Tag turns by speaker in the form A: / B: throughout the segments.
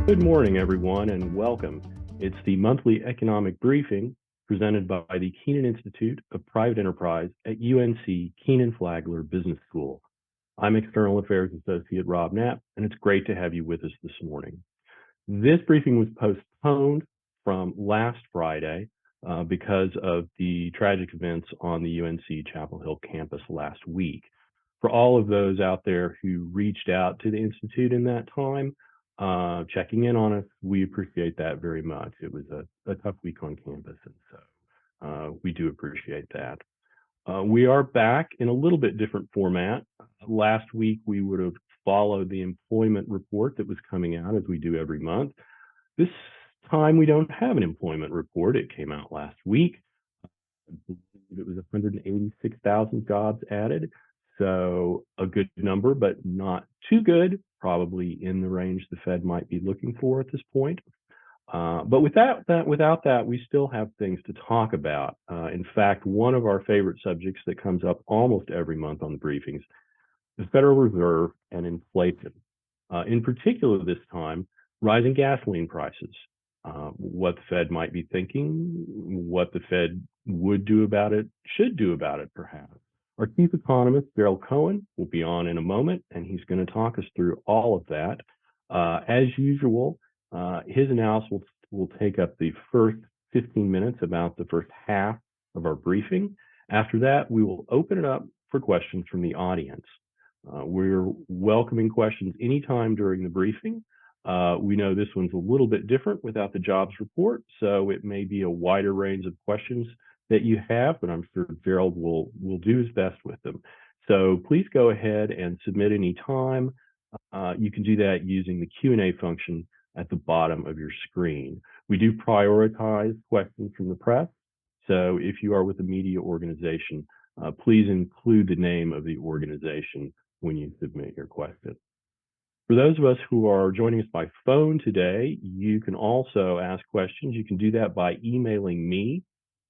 A: Good morning, everyone, and welcome. It's the monthly economic briefing presented by the Kenan Institute of Private Enterprise at UNC Kenan-Flagler Business School. I'm External Affairs Associate Rob Knapp, and it's great to have you with us this morning. This briefing was postponed from last Friday because of the tragic events on the UNC Chapel Hill campus last week. For all of those out there who reached out to the Institute in that time, checking in on us, we appreciate that very much. It was a tough week on campus, and so we do appreciate that. We are back in a little bit different format. Last week, we would have followed the employment report that was coming out as we do every month. This time, we don't have an employment report. It came out last week. I believe it was 186,000 jobs added. So a good number, but not too good, probably in the range the Fed might be looking for at this point. But without that, we still have things to talk about. In fact, one of our favorite subjects that comes up almost every month on the briefings, the Federal Reserve and inflation. In particular this time, rising gasoline prices, what the Fed might be thinking, what the Fed would do about it, should do about it perhaps. Our Chief Economist, Gerald Cohen, will be on in a moment, and he's going to talk us through all of that. As usual, his analysis will take up the first 15 minutes, about the first half of our briefing. After that, we will open it up for questions from the audience. We're welcoming questions anytime during the briefing. We know this one's a little bit different without the jobs report, so it may be a wider range of questions that you have, but I'm sure Gerald will do his best with them. So please go ahead and submit any time. You can do that using the Q&A function at the bottom of your screen. We do prioritize questions from the press. So if you are with a media organization, please include the name of the organization when you submit your question. For those of us who are joining us by phone today, you can also ask questions. You can do that by emailing me.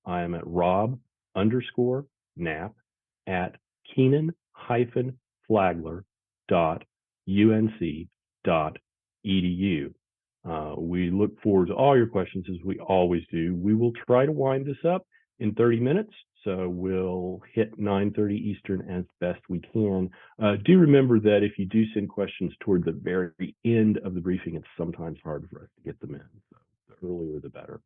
A: I am at rob_knapp@kenan-flagler.unc.edu. We look forward to all your questions, as we always do. We will try to wind this up in 30 minutes, so we'll hit 9:30 Eastern as best we can. Do remember that if you do send questions toward the very end of the briefing, it's sometimes hard for us to get them in. So the earlier, the better.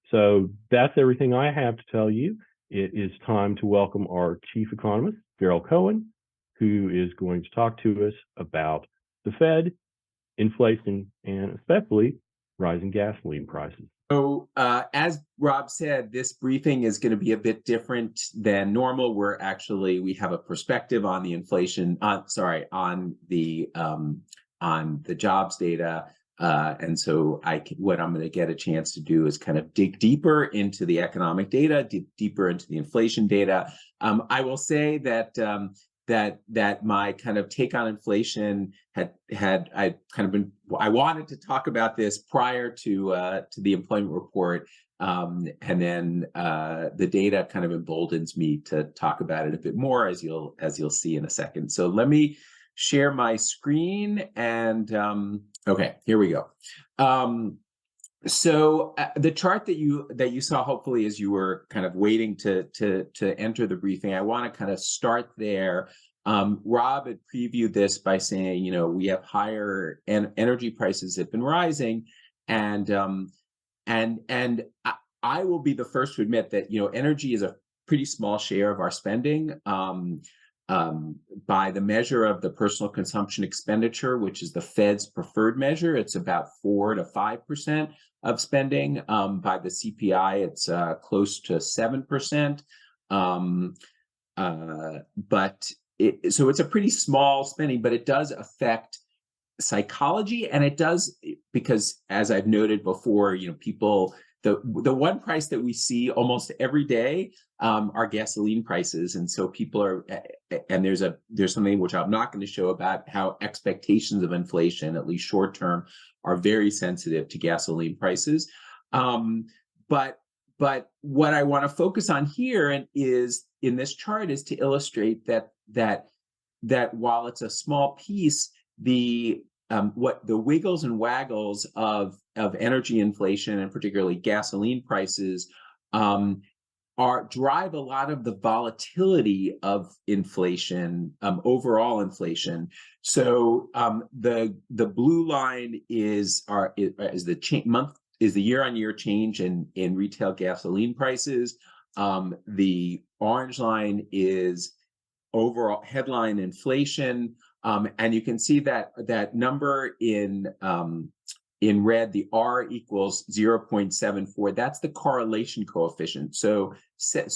A: So that's everything I have to tell you. It is time to welcome our Chief Economist, Gerald Cohen, who is going to talk to us about the Fed, inflation, and especially rising gasoline prices.
B: So as Rob said, this briefing is going to be a bit different than normal. We have a perspective on the inflation, on the jobs data. And so what I'm going to get a chance to do is kind of dig deeper into the economic data, deeper into the inflation data. I will say that that my kind of take on inflation I wanted to talk about this prior to the employment report, and then the data kind of emboldens me to talk about it a bit more, as you'll see in a second. So let me share my screen, and okay, here we go. So the chart that you saw, hopefully, as you were kind of waiting to enter the briefing, I want to kind of start there. Rob had previewed this by saying, we have higher energy prices have been rising, and I will be the first to admit that energy is a pretty small share of our spending. By the measure of the personal consumption expenditure, which is the Fed's preferred measure, it's about 4 to 5% of spending. By the CPI, it's close to 7%. So it's a pretty small spending, but it does affect psychology, and it does because, as I've noted before, people. The one price that we see almost every day are gasoline prices, and so people are, and there's something which I'm not going to show about how expectations of inflation, at least short term, are very sensitive to gasoline prices. But what I want to focus on here is in this chart is to illustrate that while it's a small piece, what the wiggles and waggles of energy inflation, and particularly gasoline prices, drive a lot of the volatility of inflation, overall inflation. So the blue line is the year-on-year change in retail gasoline prices. The orange line is overall headline inflation, and you can see that number in red, the R equals 0.74. That's the correlation coefficient. So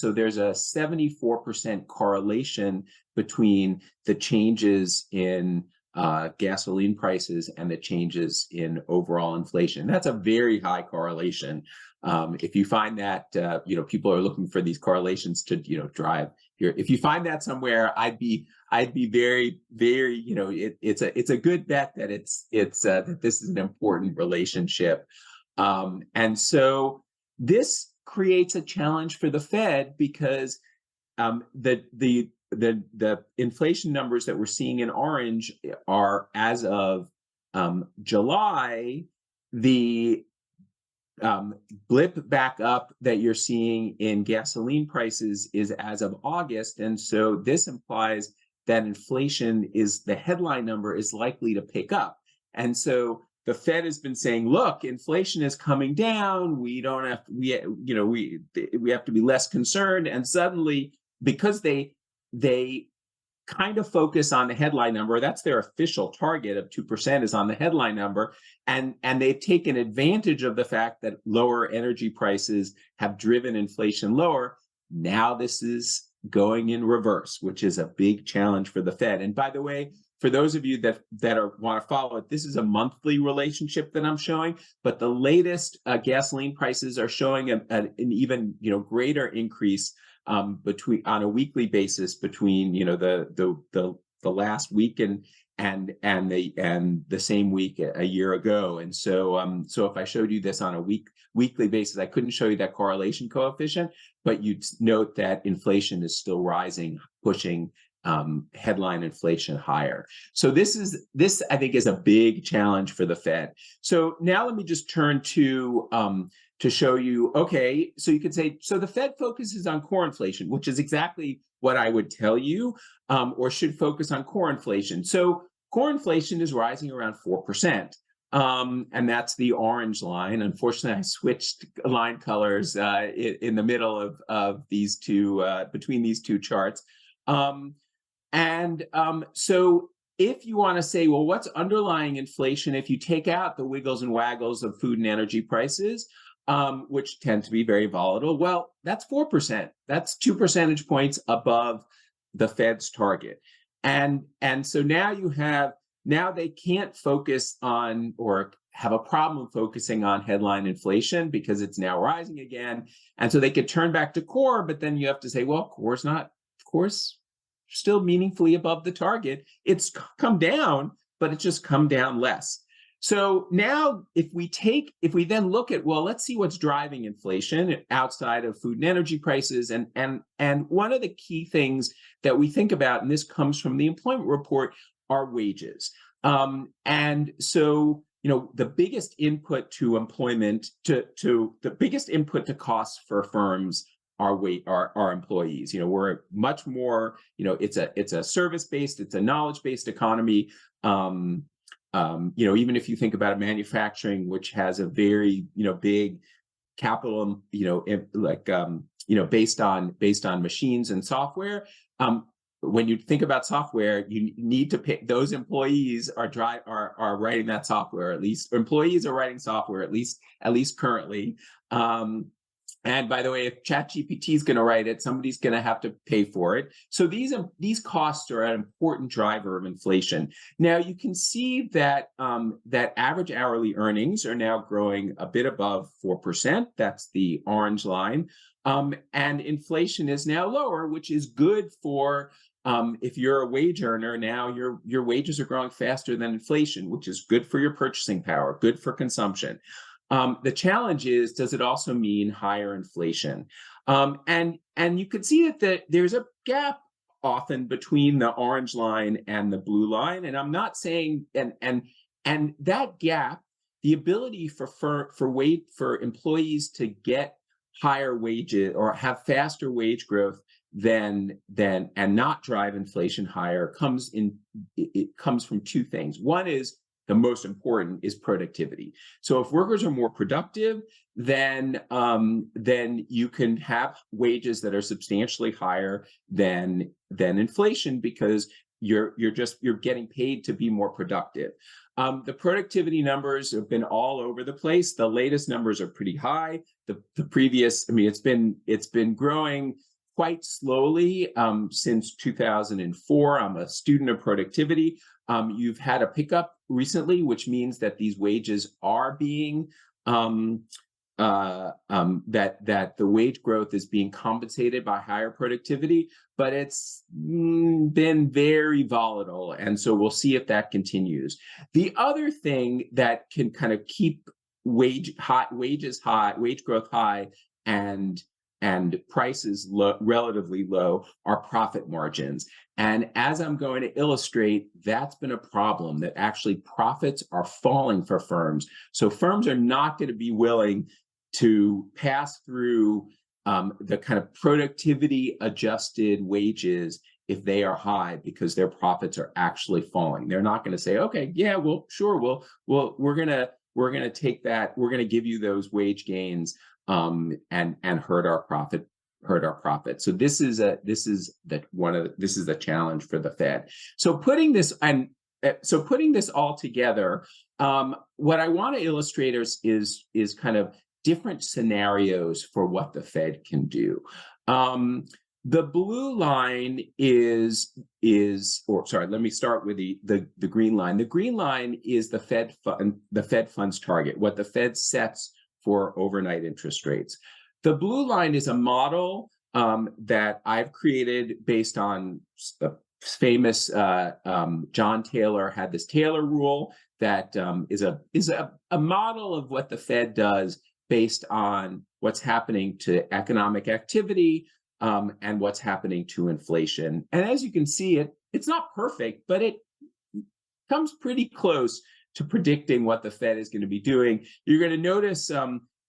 B: there's a 74% correlation between the changes in gasoline prices and the changes in overall inflation. That's a very high correlation. If you find that, people are looking for these correlations to, drive here. If you find that somewhere, I'd be very, very, it's a good bet that that this is an important relationship. And so this creates a challenge for the Fed because the inflation numbers that we're seeing in orange are as of July. The blip back up that you're seeing in gasoline prices is as of August. And so this implies that inflation the headline number is likely to pick up. And so the Fed has been saying, look, inflation is coming down. We don't have, we have to be less concerned. And suddenly, because they kind of focus on the headline number, that's their official target of 2% is on the headline number. And they've taken advantage of the fact that lower energy prices have driven inflation lower. Now this is going in reverse, which is a big challenge for the Fed. And by the way, for those of you that want to follow it, this is a monthly relationship that I'm showing, but the latest gasoline prices are showing an even greater increase on a weekly basis between the last week and the same week a year ago. And so if I showed you this on a weekly basis, I couldn't show you that correlation coefficient, but you'd note that inflation is still rising, pushing headline inflation higher. So this I think is a big challenge for the Fed. So now let me just turn to show you, okay, so you could say, so the Fed focuses on core inflation, which is exactly what I would tell you, or should focus on core inflation. So core inflation is rising around 4%. And that's the orange line. Unfortunately, I switched line colors in the middle of these two, between these two charts. So if you want to say, well, what's underlying inflation if you take out the wiggles and waggles of food and energy prices, which tend to be very volatile, well, that's 4%. That's 2 percentage points above the Fed's target. And so now they can't focus on or have a problem focusing on headline inflation because it's now rising again. And so they could turn back to core, but then you have to say, well, core's still meaningfully above the target. It's come down, but it's just come down less. So now if we then look at, well, let's see what's driving inflation outside of food and energy prices. And one of the key things that we think about, and this comes from the employment report, are wages. And so, the biggest input to employment, the biggest input to costs for firms are employees. We're much more, it's a service-based, it's a knowledge-based economy. Even if you think about manufacturing, which has a very, big capital, based on machines and software. When you think about software, you need to pick those employees are writing that software, at least employees are writing software, at least currently. And by the way, if ChatGPT is going to write it, somebody's going to have to pay for it. So these costs are an important driver of inflation. Now you can see that that average hourly earnings are now growing a bit above 4%. That's the orange line, and inflation is now lower, which is good for if you're a wage earner. Now your wages are growing faster than inflation, which is good for your purchasing power, good for consumption. The challenge is, does it also mean higher inflation? And you can see that there's a gap often between the orange line and the blue line. And I'm not saying, and that gap, the ability for employees to get higher wages or have faster wage growth than and not drive inflation higher it comes from two things. One is, the most important is productivity. So if workers are more productive, then you can have wages that are substantially higher than inflation, because you're getting paid to be more productive. The productivity numbers have been all over the place. The latest numbers are pretty high. The previous, I mean, it's been growing quite slowly since 2004. I'm a student of productivity. You've had a pickup recently, which means that these wages are being that the wage growth is being compensated by higher productivity, but it's been very volatile, and so we'll see if that continues. The other thing that can kind of keep wage growth high, and prices relatively low, are profit margins. And as I'm going to illustrate, that's been a problem, that actually profits are falling for firms. So firms are not going to be willing to pass through the kind of productivity adjusted wages if they are high, because their profits are actually falling. They're not going to say, okay, yeah, well, sure, we're gonna take that, we're gonna give you those wage gains and hurt our profit. So this is the challenge for the Fed. So putting this all together, what I want to illustrate is kind of different scenarios for what the Fed can do. The blue line let me start with the green line. The green line is the Fed funds target, what the Fed sets for overnight interest rates. The blue line is a model that I've created based on famous John Taylor had this Taylor rule that is a model of what the Fed does based on what's happening to economic activity and what's happening to inflation. And as you can see, it's not perfect, but it comes pretty close to predicting what the Fed is going to be doing. You're going to notice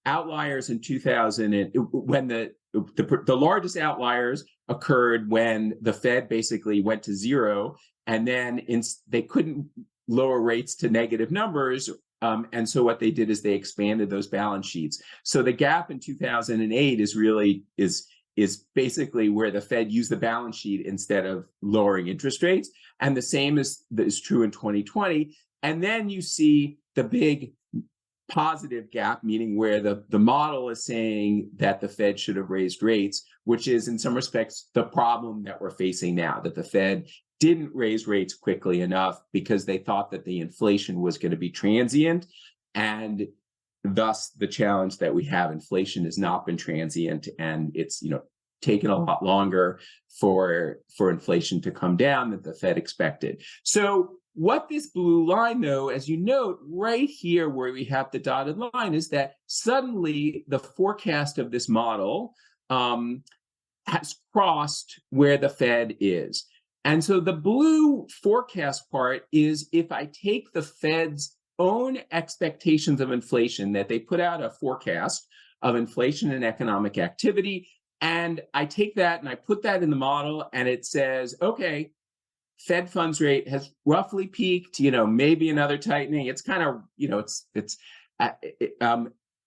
B: outliers in 2000, when the largest outliers occurred when the Fed basically went to zero, and then they couldn't lower rates to negative numbers. And so what they did is they expanded those balance sheets. So the gap in 2008 is basically where the Fed used the balance sheet instead of lowering interest rates. And the same is true in 2020. And then you see the big positive gap, meaning where the model is saying that the Fed should have raised rates, which is in some respects the problem that we're facing now, that the Fed didn't raise rates quickly enough because they thought that the inflation was going to be transient, and thus the challenge that we have. Inflation has not been transient, and it's taken a lot longer for inflation to come down than the Fed expected. So what this blue line, though, as you note right here where we have the dotted line, is that suddenly the forecast of this model has crossed where the Fed is. And so the blue forecast part is, if I take the Fed's own expectations of inflation, that they put out a forecast of inflation and economic activity, and I take that and I put that in the model, and it says, okay, Fed funds rate has roughly peaked, maybe another tightening. It's kind of,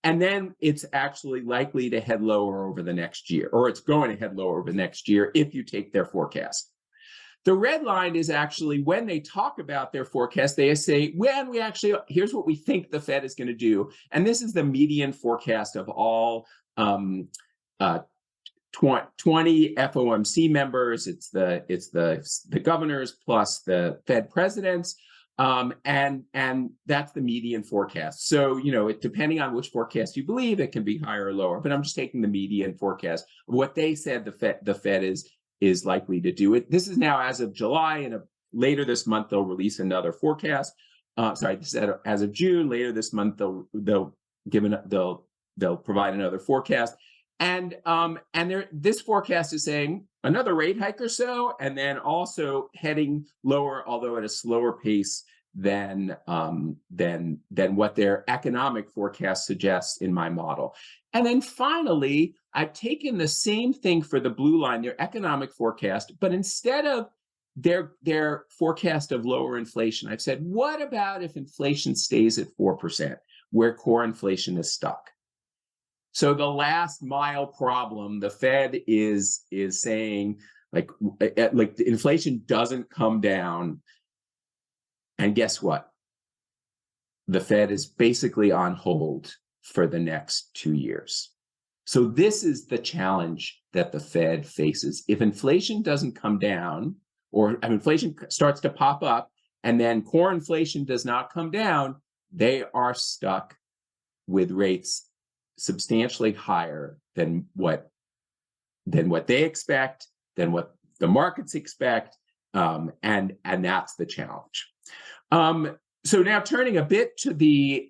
B: and then it's actually likely to head lower over the next year, or it's going to head lower over the next year if you take their forecast. The red line is actually when they talk about their forecast, they say, well, here's what we think the Fed is going to do. And this is the median forecast of all 20 FOMC members. It's the governors plus the Fed presidents. And that's the median forecast. So, depending on which forecast you believe, it can be higher or lower, but I'm just taking the median forecast of what they said the Fed is likely to do. This is now as of July, and later this month they'll release another forecast. This is as of June. Later this month they'll provide another forecast, and this forecast is saying another rate hike or so, and then also heading lower, although at a slower pace than what their economic forecast suggests in my model. And then finally, I've taken the same thing for the blue line, their economic forecast, but instead of their forecast of lower inflation, I've said, what about if inflation stays at 4%, where core inflation is stuck? So the last mile problem, the Fed is saying, like the inflation doesn't come down. And guess what? The Fed is basically on hold for the next 2 years. So this is the challenge that the Fed faces. If inflation doesn't come down, or inflation starts to pop up, and then core inflation does not come down, they are stuck with rates substantially higher than what they expect, than what the markets expect, and that's the challenge. So now turning a bit to the,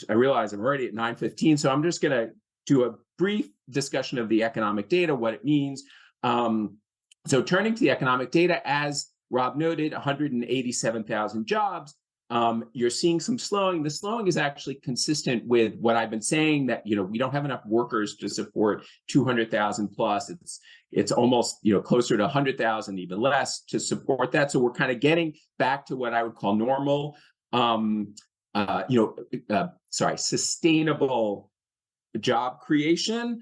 B: I realize I'm already at 9:15, so I'm just going to do a brief discussion of the economic data, what it means. So turning to the economic data, as Rob noted, 187,000 jobs. You're seeing some slowing. The slowing is actually consistent with what I've been saying, that we don't have enough workers to support 200,000 plus. It's almost closer to 100,000, even less, to support that. So we're kind of getting back to what I would call normal, sustainable job creation.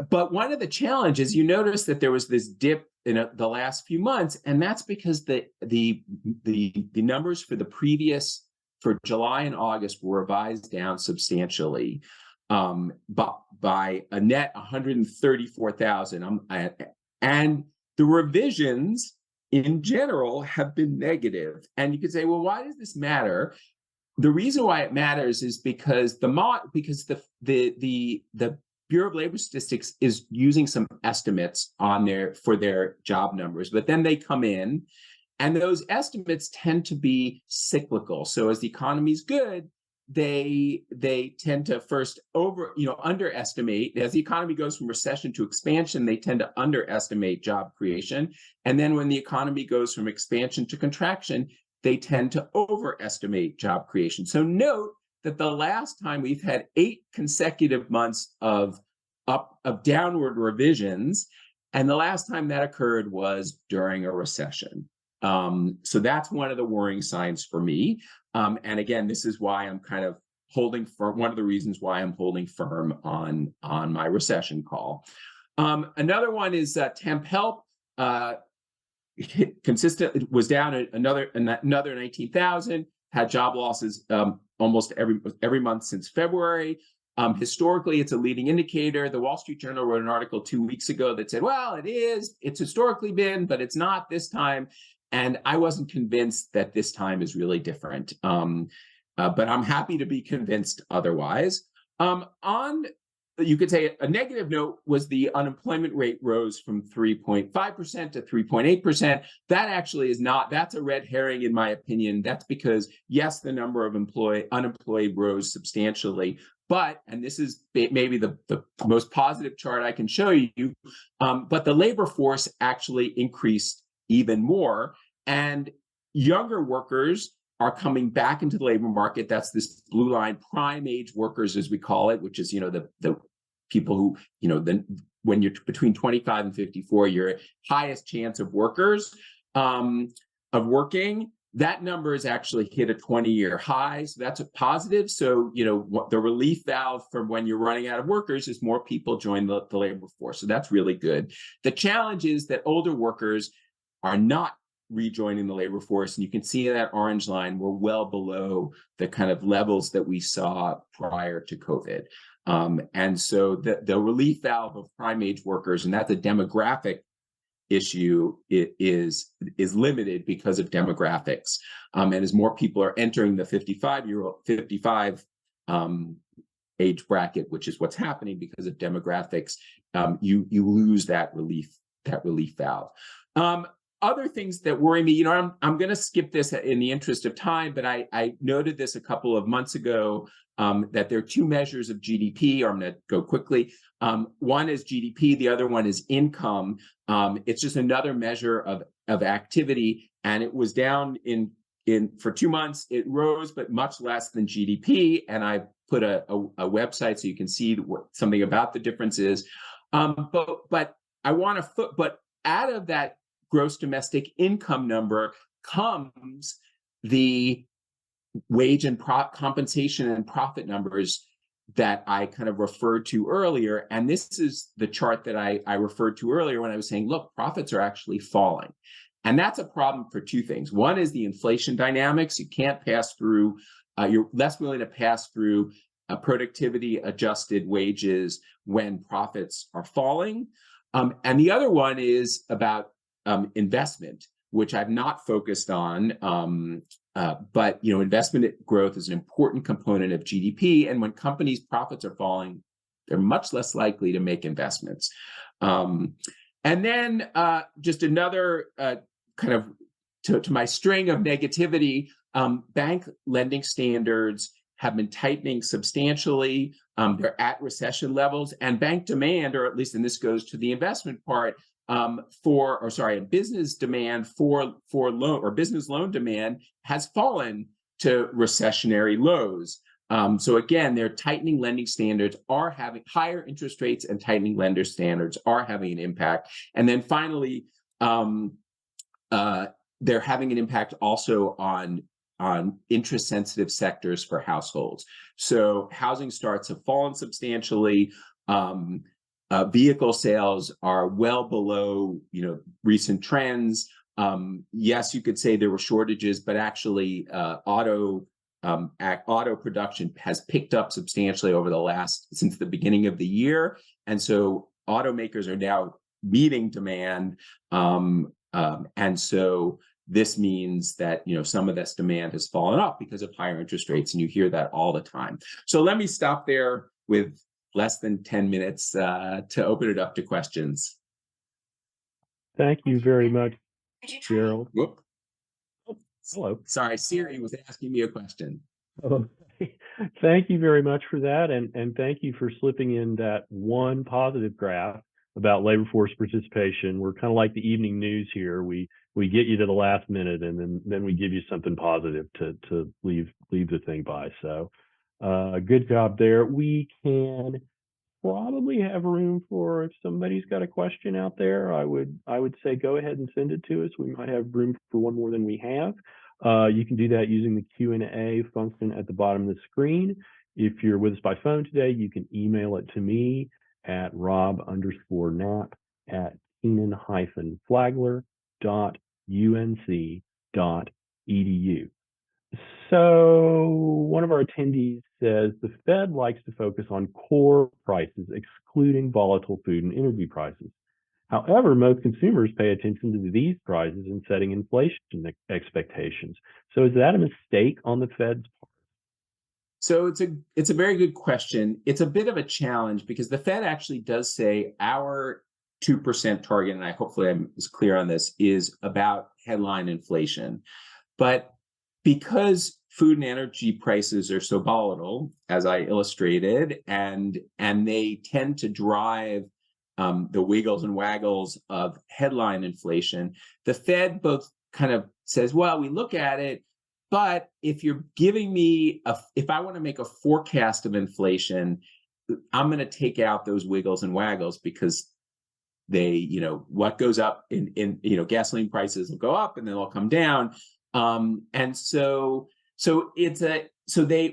B: But one of the challenges, you notice that there was this dip in the last few months, and that's because the numbers for July and August were revised down substantially, by a net 134,000. And the revisions in general have been negative. And you could say, well, why does this matter? The reason why it matters is because the Bureau of Labor Statistics is using some estimates for their job numbers, but then they come in, and those estimates tend to be cyclical. So as the economy's good, they tend to first underestimate. As the economy goes from recession to expansion, they tend to underestimate job creation. And then when the economy goes from expansion to contraction, they tend to overestimate job creation. So note that the last time we've had 8 consecutive months of downward revisions, and the last time that occurred was during a recession. So that's one of the worrying signs for me. And again, this is why I'm kind of holding firm. One of the reasons why I'm holding firm on my recession call. Another one is temp help. Consistent was down another 19,000. Had job losses almost every month since February. Historically, it's a leading indicator. The Wall Street Journal wrote an article 2 weeks ago that said, well, it's historically been, but it's not this time. And I wasn't convinced that this time is really different. But I'm happy to be convinced otherwise. You could say a negative note was the unemployment rate rose from 3.5% to 3.8%. That actually is not, that's a red herring in my opinion. That's because, yes, the number of unemployed rose substantially, but, and this is maybe the most positive chart I can show you, but the labor force actually increased even more, and younger workers are coming back into the labor market. That's this blue line, prime age workers, as we call it, which is, the people who, when you're between 25 and 54, your highest chance of working. That number has actually hit a 20-year high. So that's a positive. So, the relief valve from when you're running out of workers is more people join the labor force. So that's really good. The challenge is that older workers are not rejoining the labor force. And you can see that orange line, we're well below the kind of levels that we saw prior to COVID. And so the relief valve of prime age workers, and that's a demographic issue, is limited because of demographics. And as more people are entering the 55 age bracket, which is what's happening because of demographics, you lose that relief valve. other things that worry me, I'm going to skip this in the interest of time, but I noted this a couple of months ago, that there are two measures of GDP, or I'm going to go quickly. One is GDP, the other one is income. It's just another measure of activity, and it was down in for 2 months. It rose, but much less than GDP, and I put a website so you can see something about the differences. But I want to but out of that gross domestic income number comes the wage and compensation and profit numbers that I kind of referred to earlier. And this is the chart that I referred to earlier when I was saying, look, profits are actually falling. And that's a problem for two things. One is the inflation dynamics. You can't pass through, you're less willing to pass through productivity adjusted wages when profits are falling. And the other one is about investment, which I've not focused on. But investment growth is an important component of GDP. And when companies' profits are falling, they're much less likely to make investments. And then just another kind of to my string of negativity, bank lending standards have been tightening substantially. They're at recession levels, and bank demand, or at least, and this goes to the investment part, business demand for loan, or business loan demand, has fallen to recessionary lows. So again, their tightening lending standards are having higher interest rates, and tightening lender standards are having an impact. And then finally, they're having an impact also on interest sensitive sectors for households. So housing starts have fallen substantially. Vehicle sales are well below, recent trends. Yes, you could say there were shortages, but actually, auto production has picked up substantially since the beginning of the year, and so automakers are now meeting demand, and so this means that some of this demand has fallen off because of higher interest rates, and you hear that all the time. So let me stop there with less than 10 minutes to open it up to questions.
A: Thank you very much, Gerald.
B: Whoop.
A: Hello.
B: Sorry, Siri was asking me a question.
A: Oh, thank you very much for that, and thank you for slipping in that one positive graph about labor force participation. We're kind of like the evening news here. We get you to the last minute, and then we give you something positive to leave the thing by. So good job there. We can probably have room for, if somebody's got a question out there, I would say go ahead and send it to us. We might have room for one more than we have. You can do that using the Q&A function at the bottom of the screen. If you're with us by phone today, you can email it to me at rob_knapp@Kenan-Flagler.unc.edu. So one of our attendees says the Fed likes to focus on core prices, excluding volatile food and energy prices. However, most consumers pay attention to these prices in setting inflation expectations. So is that a mistake on the Fed's part?
B: So it's a very good question. It's a bit of a challenge because the Fed actually does say our 2% target, and hopefully I was clear on this, is about headline inflation. But because food and energy prices are so volatile, as I illustrated, and they tend to drive the wiggles and waggles of headline inflation, the Fed both kind of says, well, we look at it, but if you're giving me if I want to make a forecast of inflation, I'm going to take out those wiggles and waggles, because they, what goes up in gasoline prices will go up and then they'll come down. And so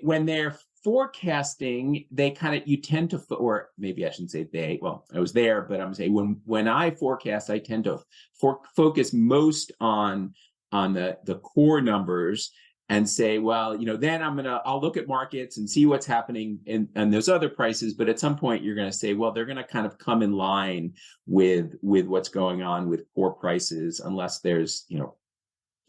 B: when they're forecasting, they you tend to, or maybe I shouldn't say they, well, I was there, but I'm saying when I forecast, I tend to focus most on the core numbers and say, well, then I'll look at markets and see what's happening in those other prices. But at some point you're going to say, well, they're going to kind of come in line with what's going on with core prices, unless there's,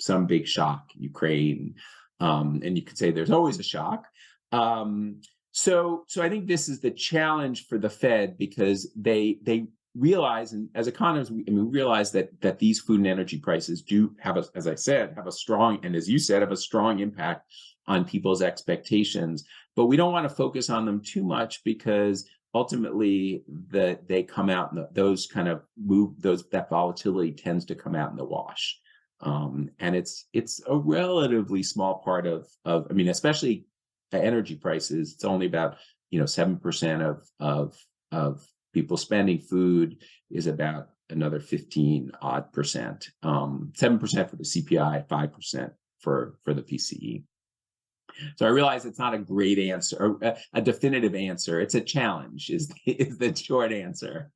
B: some big shock, Ukraine, and you could say there's always a shock. So I think this is the challenge for the Fed, because they realize, and as economists, we realize that these food and energy prices do have, as I said, have a strong, and as you said, have a strong impact on people's expectations. But we don't want to focus on them too much, because ultimately they come out, and those kind of that volatility tends to come out in the wash. And it's a relatively small part of especially the energy prices. It's only about 7% of people spending. Food is about another 15 odd percent. 7% for the CPI, 5% for the PCE. So I realize it's not a great answer, or a definitive answer. It's a challenge, is the short answer.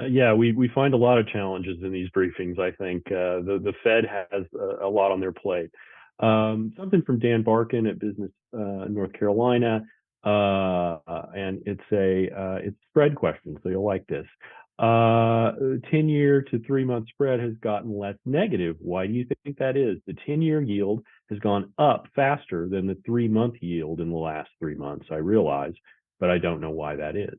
A: Yeah, we find a lot of challenges in these briefings. I think the Fed has a lot on their plate. Something from Dan Barkin at Business North Carolina, and it's spread question, so you'll like this. 10-year to 3-month spread has gotten less negative. Why do you think that is? The 10-year yield has gone up faster than the 3-month yield in the last 3 months, I realize, but I don't know why that is.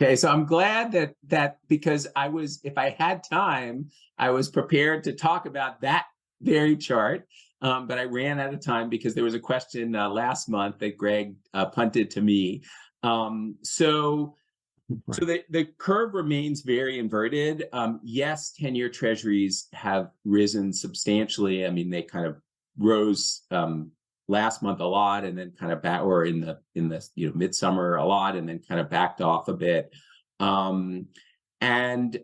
B: Okay, so I'm glad that because if I had time, I was prepared to talk about that very chart, but I ran out of time because there was a question last month that Greg punted to me. So the curve remains very inverted. Yes, 10-year treasuries have risen substantially. I mean, they kind of rose last month a lot, and then kind of back, or in the midsummer a lot, and then kind of backed off a bit. And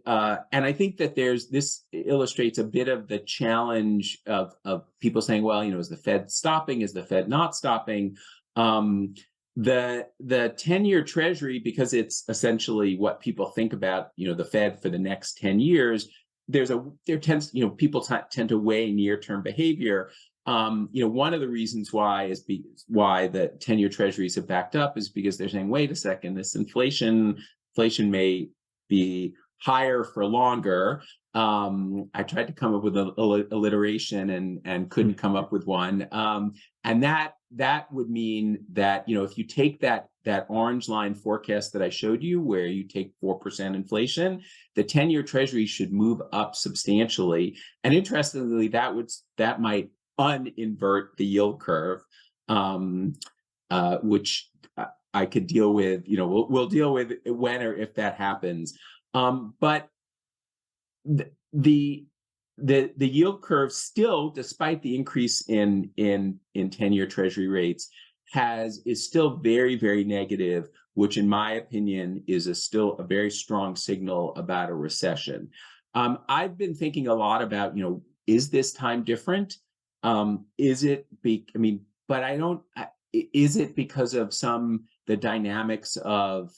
B: I think that this illustrates a bit of the challenge of people saying, well, is the Fed stopping? Is the Fed not stopping? The 10-year treasury, because it's essentially what people think about, the Fed for the next 10 years, people tend to weigh near-term behavior. One of the reasons why the 10-year treasuries have backed up is because they're saying, wait a second, this inflation may be higher for longer. I tried to come up with an alliteration and couldn't come up with one. And that would mean that, if you take that orange line forecast that I showed you, where you take 4% inflation, the 10-year treasury should move up substantially. And interestingly, that might uninvert the yield curve, which I could deal with. We'll deal with when or if that happens. But the yield curve still, despite the increase in 10-year treasury rates, is still very, very negative, which in my opinion is still a very strong signal about a recession. I've been thinking a lot about, is this time different? Is it because of the dynamics of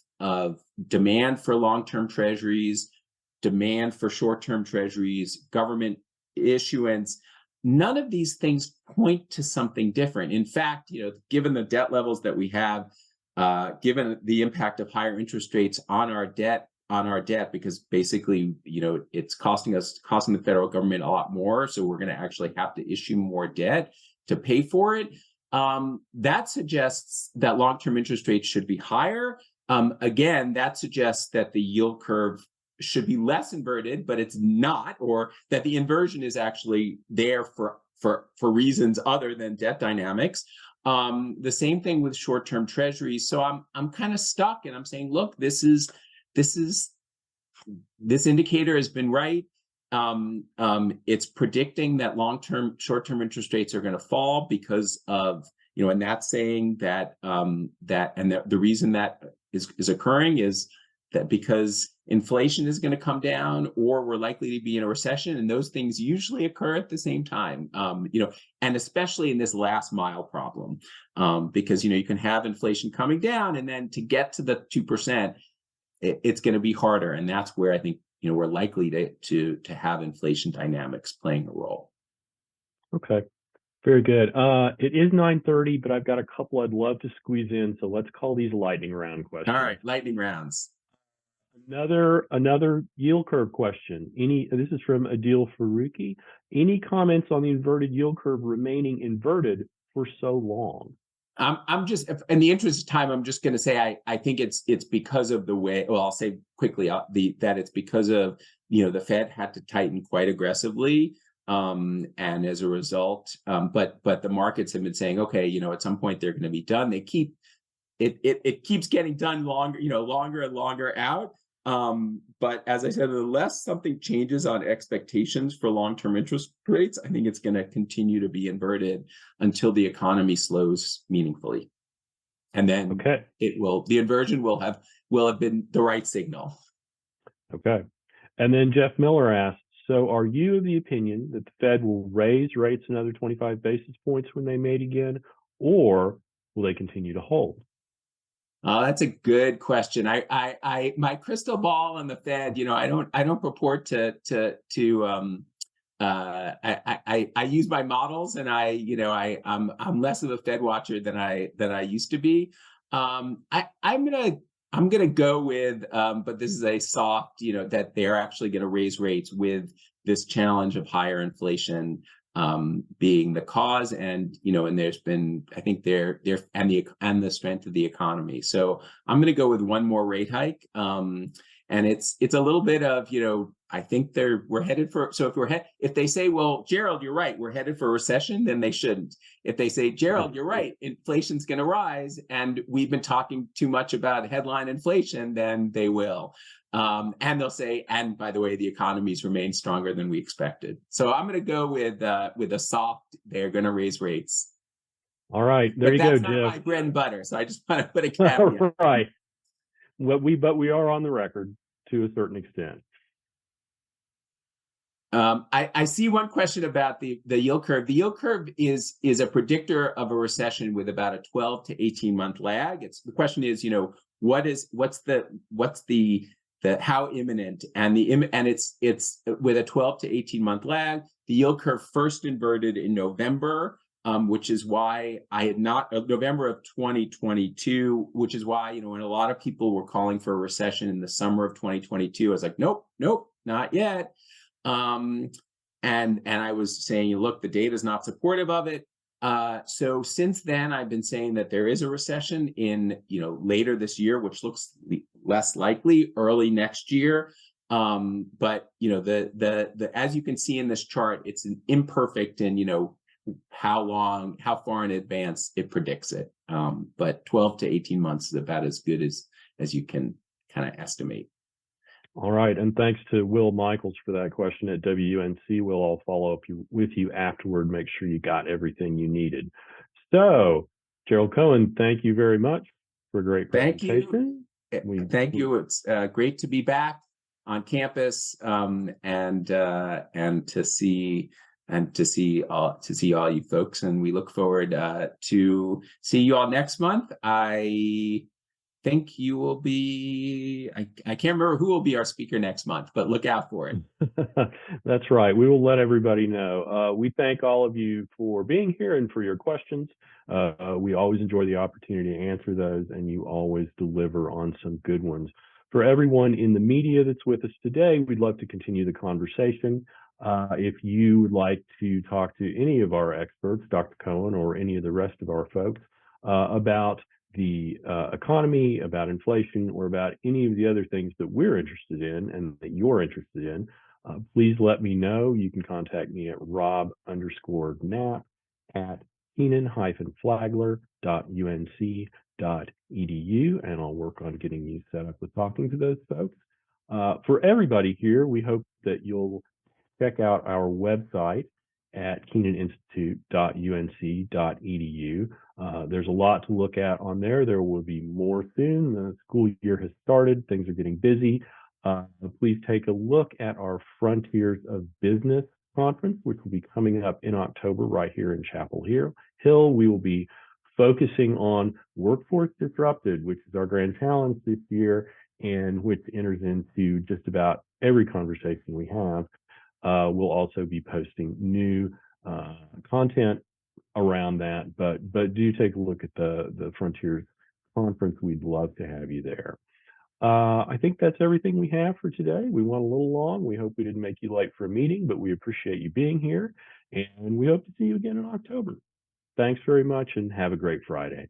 B: demand for long-term treasuries, demand for short-term treasuries, government issuance? None of these things point to something different. In fact, given the debt levels that we have, given the impact of higher interest rates on our debt, because basically, it's costing the federal government a lot more, so we're going to actually have to issue more debt to pay for it. That suggests that long-term interest rates should be higher. Again, that suggests that the yield curve should be less inverted, but it's not, or that the inversion is actually there for reasons other than debt dynamics. The same thing with short-term treasuries. So I'm kind of stuck, and I'm saying, look, this indicator has been right. It's predicting that short-term interest rates are going to fall because of, and that's saying that the reason that is occurring is that because inflation is going to come down, or we're likely to be in a recession, and those things usually occur at the same time. And especially in this last mile problem, because you can have inflation coming down, and then to get to the 2%, it's going to be harder, and that's where I think we're likely to have inflation dynamics playing a role.
A: Okay, very good. It is 9:30, but I've got a couple I'd love to squeeze in, so let's call these lightning round questions.
B: All right, lightning rounds.
A: Another yield curve question. This is from Adil Faruqi. Any comments on the inverted yield curve remaining inverted for so long?
B: I'm just, in the interest of time, I'm just going to say I think it's because of the way. Well, I'll say quickly that it's because of the Fed had to tighten quite aggressively, and as a result, but the markets have been saying, okay, at some point they're going to be done. They keep it keeps getting done longer, longer and longer out. But as I said, unless something changes on expectations for long-term interest rates, I think it's going to continue to be inverted until the economy slows meaningfully. And then
A: Okay.
B: the inversion will have been the right signal.
A: Okay. And then Jeff Miller asked, so are you of the opinion that the Fed will raise rates another 25 basis points when they meet again, or will they continue to hold?
B: That's a good question. My crystal ball on the Fed, I don't purport to I use my models, and I'm less of a Fed watcher than I used to be. I'm gonna go with, but this is a soft, that they're actually going to raise rates with this challenge of higher inflation being the cause, and there's been, I think, there and the strength of the economy. So I'm going to go with one more rate hike, and it's a little bit of, I think we're headed for. So if they say, well, Gerald, you're right, we're headed for a recession, then they shouldn't. If they say, Gerald, you're right, inflation's going to rise, and we've been talking too much about headline inflation, then they will. And they'll say, and by the way, the economy's remained stronger than we expected. So I'm going to go with a soft, they're going to raise rates.
A: All right, there you go, Jeff.
B: That's not my bread and butter, so I just want to put a caveat.
A: Right. Well, but we are on the record to a certain extent.
B: I see one question about the yield curve. The yield curve is a predictor of a recession with about a 12 to 18 month lag. The question is, what's the how imminent, and it's with a 12 to 18 month lag. The yield curve first inverted in November, which is why I had not November of 2022, which is why when a lot of people were calling for a recession in the summer of 2022, I was like, nope, not yet. And I was saying, look, the data is not supportive of it. So since then, I've been saying that there is a recession in later this year, which looks less likely, early next year. But the as you can see in this chart, it's an imperfect, and how far in advance it predicts it. But 12 to 18 months is about as good as you can kind of estimate.
A: All right, and thanks to Will Michaels for that question at WNC. We'll all follow up with you afterward, make sure you got everything you needed. So, Gerald Cohen, thank you very much for a great presentation.
B: Thank you. It's great to be back on campus, and to see all you folks. And we look forward to see you all next month. I think you will be, I can't remember who will be our speaker next month, but look out for it.
A: That's right. We will let everybody know. We thank all of you for being here and for your questions. We always enjoy the opportunity to answer those, and you always deliver on some good ones. For everyone in the media that's with us today, we'd love to continue the conversation. If you would like to talk to any of our experts, Dr. Cohen or any of the rest of our folks, about the economy, about inflation, or about any of the other things that we're interested in and that you're interested in, please let me know. You can contact me at rob_knapp at Kenan-Flagler.unc.edu, and I'll work on getting you set up with talking to those folks. For everybody here, we hope that you'll check out our website at kenaninstitute.unc.edu. There's a lot to look at on there. There will be more soon. The school year has started. Things are getting busy. Please take a look at our Frontiers of Business conference, which will be coming up in October right here in Chapel Hill. We will be focusing on Workforce Disrupted, which is our grand challenge this year, and which enters into just about every conversation we have. We'll also be posting new content around that, but do take a look at the Frontiers conference. We'd love to have you there. I think that's everything we have for today. We went a little long. We hope we didn't make you late for a meeting, but we appreciate you being here, and we hope to see you again in October. Thanks very much and have a great Friday.